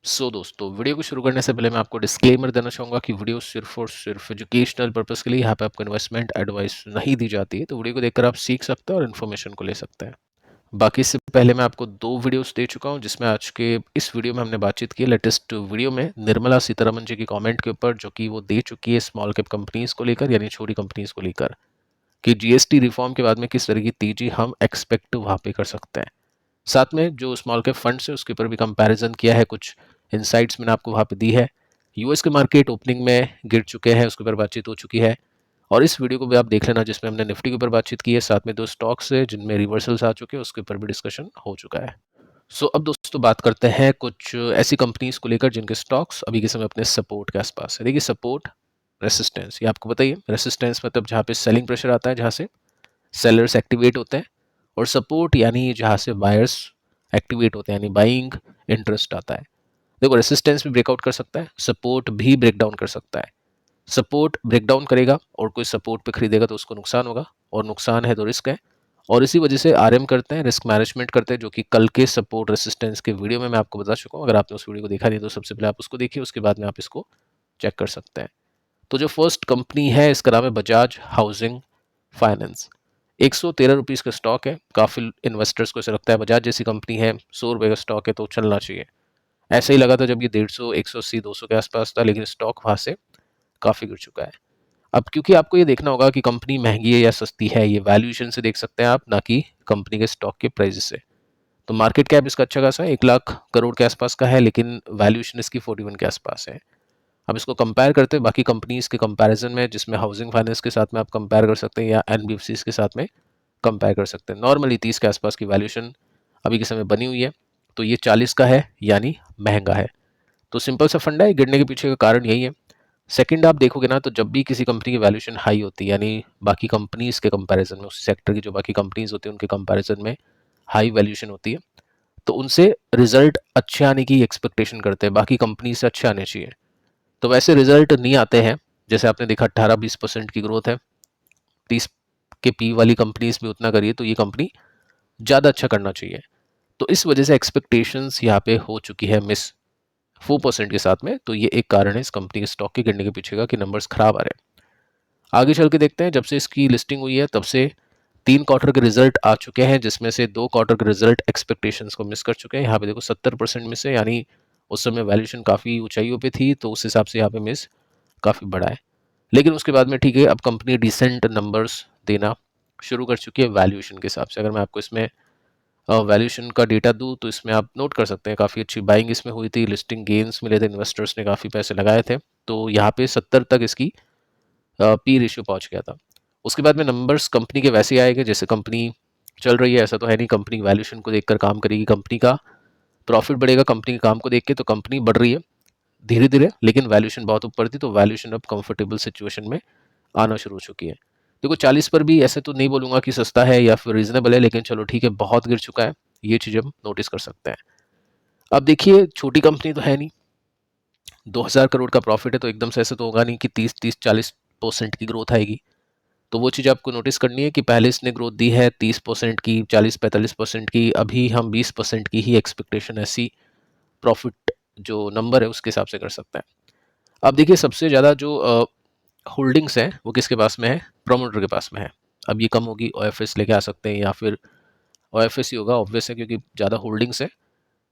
दोस्तों, वीडियो को शुरू करने से पहले मैं आपको डिस्क्लेमर देना चाहूँगा कि वीडियो सिर्फ और सिर्फ एजुकेशनल पर्पस के लिए, यहाँ पे आपको इन्वेस्टमेंट एडवाइस नहीं दी जाती है। तो वीडियो को देखकर आप सीख सकते हैं और इन्फॉर्मेशन को ले सकते हैं। बाकी इससे पहले मैं आपको 2 वीडियोस दे चुका हूँ, जिसमें आज के इस वीडियो में हमने बातचीत की लेटेस्ट वीडियो में निर्मला सीतारमन जी की कमेंट के ऊपर, जो कि वो दे चुकी है स्मॉल कैप कंपनीज़ को लेकर, यानी छोटी कंपनीज़ को लेकर, कि जीएसटी रिफॉर्म के बाद में किस तरह की तेज़ी हम एक्सपेक्ट वहाँ पे कर सकते हैं। साथ में जो स्मॉल कैप फंड्स है उसके ऊपर भी कंपैरिजन किया है, कुछ इनसाइट्स मैंने आपको वहाँ पे दी है। यूएस के मार्केट ओपनिंग में गिर चुके हैं, उसके ऊपर बातचीत हो चुकी है। और इस वीडियो को भी आप देख लेना, जिसमें हमने निफ्टी के ऊपर बातचीत की है, साथ में 2 स्टॉक्स है जिनमें रिवर्सल्स आ चुके हैं, उसके ऊपर भी डिस्कशन हो चुका है। अब दोस्तों बात करते हैं कुछ ऐसी कंपनीज को लेकर जिनके स्टॉक्स अभी के समय अपने सपोर्ट के आसपास है। देखिए, सपोर्ट, रेसिस्टेंस, ये आपको बताइए। रेसिस्टेंस मतलब जहाँ पे सेलिंग प्रेशर आता है, जहाँ से सेलर्स एक्टिवेट होते हैं, और सपोर्ट यानी जहाँ से बायर्स एक्टिवेट होते हैं, यानी बाइंग इंटरेस्ट आता है। देखो, रेसिस्टेंस भी ब्रेकआउट कर सकता है, सपोर्ट भी ब्रेक डाउन कर सकता है। सपोर्ट ब्रेक डाउन करेगा और कोई सपोर्ट पे खरीदेगा तो उसको नुकसान होगा, और नुकसान है तो रिस्क है। और इसी वजह से आरएम करते हैं, रिस्क मैनेजमेंट करते हैं, जो कि कल के सपोर्ट रेसिस्टेंस के वीडियो में मैं आपको बता चुका हूँ। अगर आपने उस वीडियो को देखा नहीं तो सबसे पहले आप उसको देखिए, उसके बाद में आप इसको चेक कर सकते हैं। तो जो फर्स्ट कंपनी है, इसका नाम है बजाज हाउसिंग फाइनेंस। 113 रुपीज़ का स्टॉक है। काफ़ी इन्वेस्टर्स को ऐसा लगता है बजाज जैसी कंपनी है, 100 रुपये का स्टॉक है तो चलना चाहिए। ऐसा ही लगा था जब ये 150, 180, 200 के आसपास था, लेकिन स्टॉक वहाँ से काफ़ी गिर चुका है। अब क्योंकि आपको ये देखना होगा कि कंपनी महंगी है या सस्ती है, ये वैल्यूएशन से देख सकते हैं आप, ना कि कंपनी के स्टॉक के प्राइस से। तो मार्केट कैप इसका अच्छा खासा है, 1 लाख करोड़ के आसपास का है, लेकिन वैल्यूएशन इसकी 41 के आसपास है। अब इसको कंपेयर करते हैं बाकी कंपनीज के कंपैरिजन में, जिसमें हाउसिंग फाइनेंस के साथ में आप कंपेयर कर सकते हैं, या एनबीएफसीज के साथ में कंपेयर कर सकते हैं। नॉर्मली 30 के आसपास की वैल्यूएशन अभी के समय बनी हुई है, तो ये 40 का है, यानी महंगा है। तो सिंपल सा फंडा है, गिरने के पीछे का कारण यही है। सेकंड, आप देखोगे ना, तो जब भी किसी कंपनी की वैल्यूएशन हाई होती है, यानी बाकी कंपनीज के कंपैरिजन में, उस सेक्टर की जो बाकी कंपनीज होती है उनके कंपैरिजन में हाई वैल्यूएशन होती है, तो उनसे रिजल्ट अच्छे आने की एक्सपेक्टेशन करते हैं, बाकी कंपनी से अच्छे आने चाहिए। तो वैसे रिजल्ट नहीं आते हैं। जैसे आपने देखा 18-20% की ग्रोथ है, 30 के पी वाली कंपनीज भी उतना करिए तो ये कंपनी ज़्यादा अच्छा करना चाहिए। तो इस वजह से एक्सपेक्टेशंस यहाँ पे हो चुकी है मिस 4% के साथ में। तो ये एक कारण है इस कंपनी के स्टॉक के गिरने के पीछे का, कि नंबर्स खराब आ रहे हैं। आगे चल के देखते हैं, जब से इसकी लिस्टिंग हुई है तब से 3 क्वार्टर के रिजल्ट आ चुके हैं, जिसमें से 2 क्वार्टर के रिजल्ट एक्सपेक्टेशंस को मिस कर चुके हैं। यहाँ पे देखो 70% मिस है, यानी उस समय वैल्यूएशन काफ़ी ऊंचाइयों पे थी, तो उस हिसाब से यहाँ पे मिस काफ़ी बड़ा है। लेकिन उसके बाद में ठीक है, अब कंपनी डिसेंट नंबर्स देना शुरू कर चुकी है वैल्यूएशन के हिसाब से। अगर मैं आपको इसमें वैल्यूएशन का डेटा दूं तो इसमें आप नोट कर सकते हैं काफ़ी अच्छी बाइंग इसमें हुई थी, लिस्टिंग गेन्स मिले थे, इन्वेस्टर्स ने काफ़ी पैसे लगाए थे। तो यहाँ पे 70 तक इसकी पी रेशियो पहुँच गया था। उसके बाद में नंबर्स कंपनी के वैसे आएंगे जैसे कंपनी चल रही है। ऐसा तो है नहीं कंपनी वैल्यूएशन को देखकर काम करेगी, कंपनी का प्रॉफिट बढ़ेगा कंपनी के काम को देख के। तो कंपनी बढ़ रही है धीरे धीरे, लेकिन वैल्यूएशन बहुत ऊपर थी, तो वैल्यूएशन अब कंफर्टेबल सिचुएशन में आना शुरू हो चुकी है। देखो 40 पर भी ऐसे तो नहीं बोलूंगा कि सस्ता है या फिर रीजनेबल है, लेकिन चलो ठीक है, बहुत गिर चुका है, ये चीज़ हम नोटिस कर सकते हैं। अब देखिए, छोटी कंपनी तो है नहीं, 2000 करोड़ का प्रॉफिट है, तो एकदम से ऐसे तो होगा नहीं कि 30-40% की ग्रोथ आएगी। तो वो चीज़ आपको नोटिस करनी है कि पहले इसने ग्रोथ दी है 30% की, 40-45% की, अभी हम 20% की ही एक्सपेक्टेशन, ऐसी प्रॉफिट जो नंबर है उसके हिसाब से कर सकते हैं। अब देखिए, सबसे ज़्यादा जो होल्डिंग्स हैं वो किसके पास में है? प्रोमोटर के पास में है। अब ये कम होगी, ओएफएस लेके आ सकते हैं, या फिर ओएफएस ही होगा, ऑब्वियस है, क्योंकि ज़्यादा होल्डिंग्स है।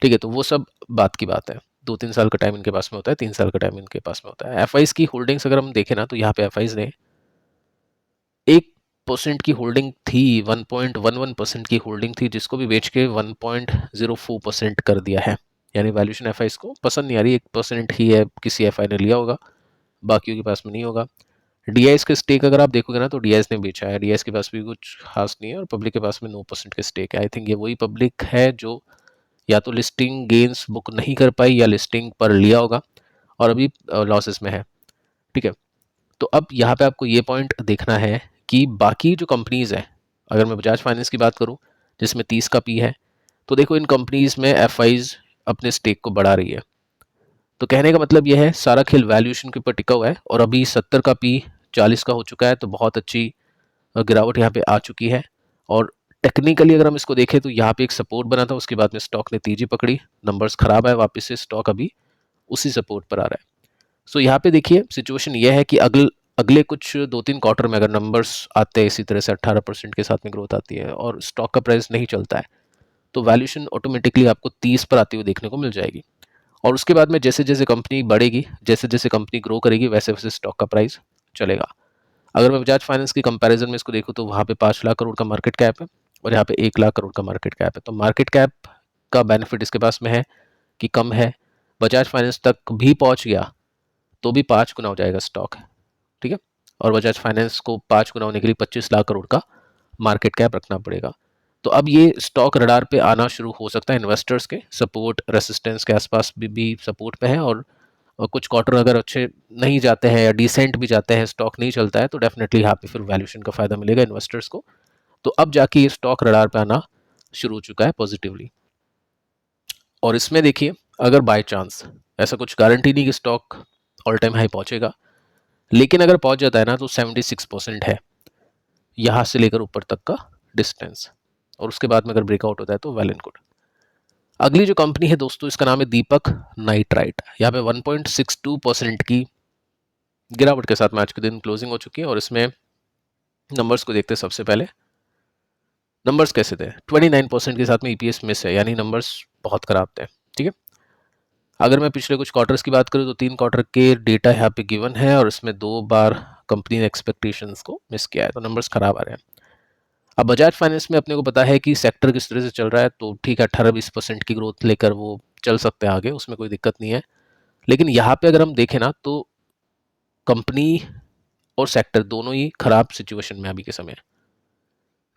ठीक है, तो वो सब बात की बात है। 2-3 साल का टाइम इनके पास में होता है, 3 साल का टाइम इनके पास में होता है। एफआईज की होल्डिंग्स अगर हम देखें ना, तो यहाँ पे एफआईज ने 1% की होल्डिंग थी, 1.11% की होल्डिंग थी, जिसको भी बेच के 1.04% कर दिया है। यानी वैल्यूएशन एफआईज को पसंद नहीं आ रही, 1% ही है, किसी एफआई ने लिया होगा, बाकियों के पास में नहीं होगा। डीआईएस के स्टेक अगर आप देखोगे ना, तो डीआईएस ने बेचा है, डीआईएस के पास भी कुछ खास नहीं है, और पब्लिक के पास में 9% के स्टेक है। आई थिंक ये वही पब्लिक है जो या तो लिस्टिंग गेन्स बुक नहीं कर पाई, या लिस्टिंग पर लिया होगा और अभी लॉसेस में है। ठीक है, तो अब यहाँ पे आपको ये पॉइंट देखना है कि बाकी जो कंपनीज है, अगर मैं बजाज फाइनेंस की बात करूँ जिसमें 30 का पी है, तो देखो इन कंपनीज में एफआईज अपने स्टेक को बढ़ा रही है। तो कहने का मतलब यह है, सारा खेल वैल्यूएशन के ऊपर टिका हुआ है, और अभी 70 का पी 40 का हो चुका है, तो बहुत अच्छी गिरावट यहाँ पे आ चुकी है। और टेक्निकली अगर हम इसको देखें तो यहाँ पे एक सपोर्ट बना था, उसके बाद में स्टॉक ने तेजी पकड़ी, नंबर्स खराब आए, वापस से स्टॉक अभी उसी सपोर्ट पर आ रहा है। सो यहाँ पे देखिए सिचुएशन ये है कि अगले कुछ 2-3 क्वार्टर में अगर नंबर्स आते हैं इसी तरह से 18% के साथ में ग्रोथ आती है और स्टॉक का प्राइस नहीं चलता है, तो वैल्यूएशन ऑटोमेटिकली आपको 30 पर आती हुई देखने को मिल जाएगी। और उसके बाद में जैसे जैसे कंपनी बढ़ेगी, जैसे जैसे कंपनी ग्रो करेगी, वैसे वैसे स्टॉक का प्राइस चलेगा। अगर मैं बजाज फाइनेंस की कंपैरिजन में इसको देखूँ तो वहाँ पे 5 लाख करोड़ का मार्केट कैप है और यहाँ पे 1 लाख करोड़ का मार्केट कैप है। तो मार्केट कैप का बेनिफिट इसके पास में है कि कम है, बजाज फाइनेंस तक भी पहुँच गया तो भी 5 गुना हो जाएगा स्टॉक, ठीक है। और बजाज फाइनेंस को 5 गुना होने के लिए 25 लाख करोड़ का मार्केट कैप रखना पड़ेगा। तो अब ये स्टॉक रडार पे आना शुरू हो सकता है इन्वेस्टर्स के सपोर्ट रेसिस्टेंस के आसपास भी सपोर्ट पे है। और कुछ क्वार्टर अगर अच्छे नहीं जाते हैं या डिसेंट भी जाते हैं, स्टॉक नहीं चलता है, तो डेफिनेटली यहाँ पे फिर वैल्यूएशन का फायदा मिलेगा इन्वेस्टर्स को। तो अब जाके ये स्टॉक रडार पे आना शुरू हो चुका है पॉजिटिवली। और इसमें देखिए अगर बाय चांस, ऐसा कुछ गारंटी नहीं कि स्टॉक ऑल टाइम हाई पहुंचेगा, लेकिन अगर पहुंच जाता है ना तो 76% है यहाँ से लेकर ऊपर तक का डिस्टेंस, और उसके बाद में अगर ब्रेकआउट होता है तो वेल एंड गुड। अगली जो कंपनी है दोस्तों, इसका नाम है दीपक नाइट्राइट। यहाँ पे 1.62% की गिरावट के साथ में आज के दिन क्लोजिंग हो चुकी है। और इसमें नंबर्स को देखते हैं सबसे पहले। नंबर्स कैसे थे? 29% के साथ में ईपीएस मिस है, यानी नंबर्स बहुत खराब थे, ठीक है। अगर मैं पिछले कुछ क्वार्टर्स की बात करूँ तो 3 क्वार्टर के डेटा यहाँ पे गिवन है और इसमें 2 बार कंपनी ने एक्सपेक्टेशंस को मिस किया है, तो नंबर्स खराब आ रहे हैं। अब बजाज फाइनेंस में अपने को पता है कि सेक्टर किस तरह से चल रहा है, तो ठीक है 18-20% की ग्रोथ लेकर वो चल सकते हैं आगे, उसमें कोई दिक्कत नहीं है। लेकिन यहाँ पे अगर हम देखें ना तो कंपनी और सेक्टर दोनों ही खराब सिचुएशन में अभी के समय।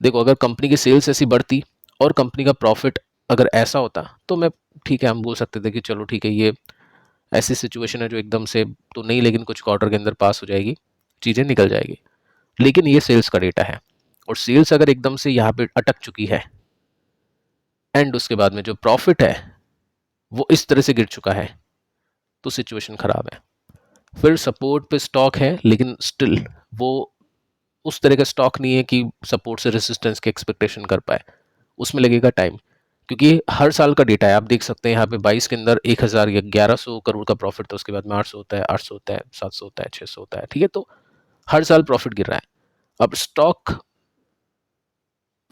देखो अगर कंपनी की सेल्स ऐसी बढ़ती और कंपनी का प्रॉफिट अगर ऐसा होता तो मैं ठीक है, हम बोल सकते थे कि चलो ठीक है ये ऐसी सिचुएशन है जो एकदम से तो नहीं, लेकिन कुछ क्वार्टर के अंदर पास हो जाएगी, चीज़ें निकल जाएगी। लेकिन ये सेल्स का डेटा है और सेल्स अगर एकदम से यहाँ पे अटक चुकी है एंड उसके बाद में जो प्रॉफिट है वो इस तरह से गिर चुका है, तो सिचुएशन खराब है। फिर सपोर्ट पे स्टॉक है लेकिन स्टिल वो उस तरह का स्टॉक नहीं है कि सपोर्ट से रेसिस्टेंस की एक्सपेक्टेशन कर पाए, उसमें लगेगा टाइम। क्योंकि हर साल का डेटा है, आप देख सकते हैं यहाँ पे 22 के अंदर 1000 या 1100 करोड़ का प्रॉफिट था, उसके बाद में 800 होता है, 800 होता है, 700 होता है, 600 होता है, ठीक है। तो हर साल प्रॉफिट गिर रहा है। अब स्टॉक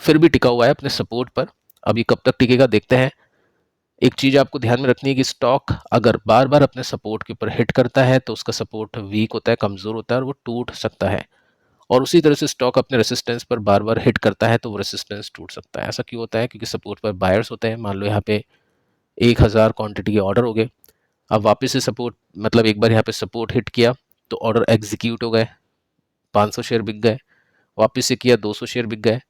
फिर भी टिका हुआ है अपने सपोर्ट पर, अब ये कब तक टिकेगा देखते हैं। एक चीज आपको ध्यान में रखनी है कि स्टॉक अगर बार बार अपने सपोर्ट के ऊपर हिट करता है तो उसका सपोर्ट वीक होता है, कमजोर होता है और वो टूट सकता है। और उसी तरह से स्टॉक अपने रेसिस्टेंस पर बार बार हिट करता है तो वो रेसिस्टेंस टूट सकता है। ऐसा क्यों होता है? क्योंकि सपोर्ट पर बायर्स होते हैं। मान लो यहाँ पे 1000 क्वांटिटी के ऑर्डर हो गए, अब वापस से सपोर्ट, मतलब एक बार यहाँ पे सपोर्ट हिट किया तो ऑर्डर एग्जीक्यूट हो गए, 500 शेयर बिक गए, वापस से किया 200 शेयर बिक गए।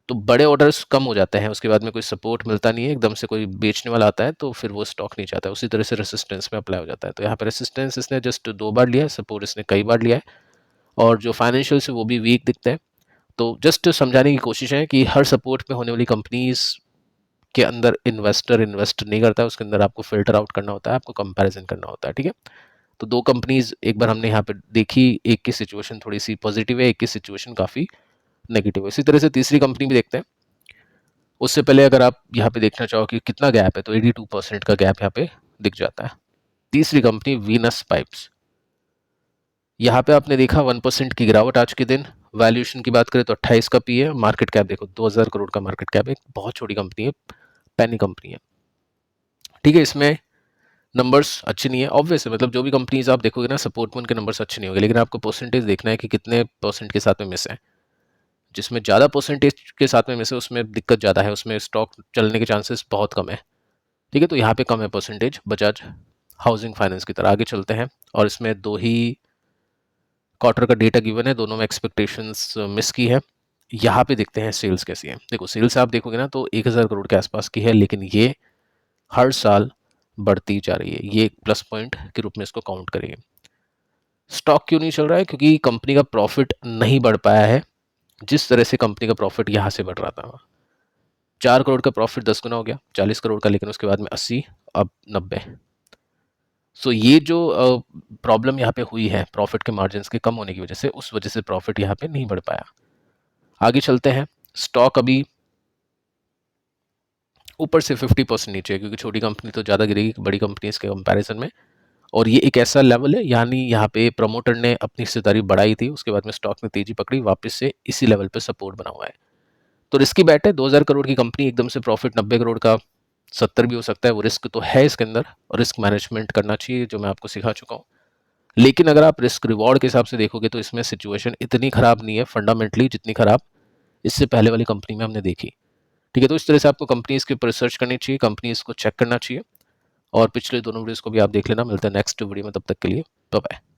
तो बड़े ऑर्डर्स कम हो जाते हैं, उसके बाद में कोई सपोर्ट मिलता नहीं है, एकदम से कोई बेचने वाला आता है तो फिर वो स्टॉक नहीं चाहता है। उसी तरह से रेसिस्टेंस में अप्लाई हो जाता है। तो यहाँ पे रेसिस्टेंस इसने जस्ट 2 बार लिया है, सपोर्ट इसने कई बार लिया है, और जो फाइनेंशियल्स है वो भी वीक दिखते हैं। तो जस्ट समझाने की कोशिश है कि हर सपोर्ट में होने वाली कंपनीज के अंदर इन्वेस्टर इन्वेस्ट नहीं करता है, उसके अंदर आपको फिल्टर आउट करना होता है, आपको कंपैरिजन करना होता है, ठीक है। तो 2 कंपनीज एक बार हमने यहाँ पे देखी, एक की सिचुएशन थोड़ी सी पॉजिटिव है, एक की सिचुएशन काफ़ी नेगेटिव है। इसी तरह से तीसरी कंपनी भी देखते हैं। उससे पहले अगर आप यहाँ पे देखना चाहो कि कितना गैप है, तो 82% का गैप यहाँ पे दिख जाता है। तीसरी कंपनी वीनस पाइप्स, यहाँ पे आपने देखा 1% की गिरावट आज के दिन। वैल्यूएशन की बात करें तो 28 का पी है, मार्केट कैप देखो 2000 करोड़ का मार्केट कैप है, बहुत छोटी कंपनी है, पैनी कंपनी है, ठीक है। इसमें नंबर्स अच्छे नहीं है, ऑब्वियस है, मतलब जो भी कंपनीज आप देखोगे ना सपोर्ट में उनके नंबर्स अच्छे नहीं होंगे, लेकिन आपको परसेंटेज देखना है कि कितने परसेंट के साथ में मिस है। जिसमें ज़्यादा परसेंटेज के साथ में मिस है उसमें दिक्कत ज़्यादा है, उसमें स्टॉक चलने के चांसेस बहुत कम है, ठीक है। तो यहाँ पे कम है परसेंटेज बजाज हाउसिंग फाइनेंस की तरह। आगे चलते हैं, और इसमें 2 ही क्वार्टर का डेटा गिवन है, दोनों में एक्सपेक्टेशंस मिस की है। यहाँ पे देखते हैं सेल्स कैसी है। देखो सेल्स आप देखोगे ना तो 1000 करोड़ के आसपास की है, लेकिन ये हर साल बढ़ती जा रही है, ये एक प्लस पॉइंट के रूप में इसको काउंट करेंगे। स्टॉक क्यों नहीं चल रहा है? क्योंकि कंपनी का प्रॉफिट नहीं बढ़ पाया है जिस तरह से कंपनी का प्रॉफिट यहाँ से बढ़ रहा था। 4 करोड़ का प्रॉफिट 10 गुना हो गया, 40 करोड़ का, लेकिन उसके बाद में 80, अब 90। सो ये जो प्रॉब्लम यहाँ पे हुई है प्रॉफिट के मार्जिन के कम होने की वजह से, उस वजह से प्रॉफिट यहाँ पे नहीं बढ़ पाया। आगे चलते हैं। स्टॉक अभी ऊपर से 50% नीचे है, क्योंकि छोटी कंपनी तो ज़्यादा गिरेगी बड़ी कंपनीज के कंपैरिजन में। और ये एक ऐसा लेवल है, यानी यहाँ पे प्रमोटर ने अपनी हिस्सेदारी बढ़ाई थी, उसके बाद में स्टॉक ने तेजी पकड़ी, वापस से इसी लेवल पे सपोर्ट बना हुआ है। तो रिस्की बैट है। 2000 करोड़ की कंपनी, एकदम से प्रॉफिट 90 करोड़ का 70 भी हो सकता है, वो रिस्क तो है इसके अंदर, और रिस्क मैनेजमेंट करना चाहिए, जो मैं आपको सिखा चुका हूँ। लेकिन अगर आप रिस्क रिवॉर्ड के हिसाब से देखोगे तो इसमें सिचुएशन इतनी खराब नहीं है फंडामेंटली, जितनी खराब इससे पहले वाली कंपनी में हमने देखी। ठीक है, तो इस तरह से आपको कंपनीज के ऊपर रिसर्च करनी चाहिए, कंपनीज को चेक करना चाहिए, और पिछले दोनों वीडियोस को भी आप देख लेना। मिलता है नेक्स्ट वीडियो में, तब तक के लिए बाय बाय।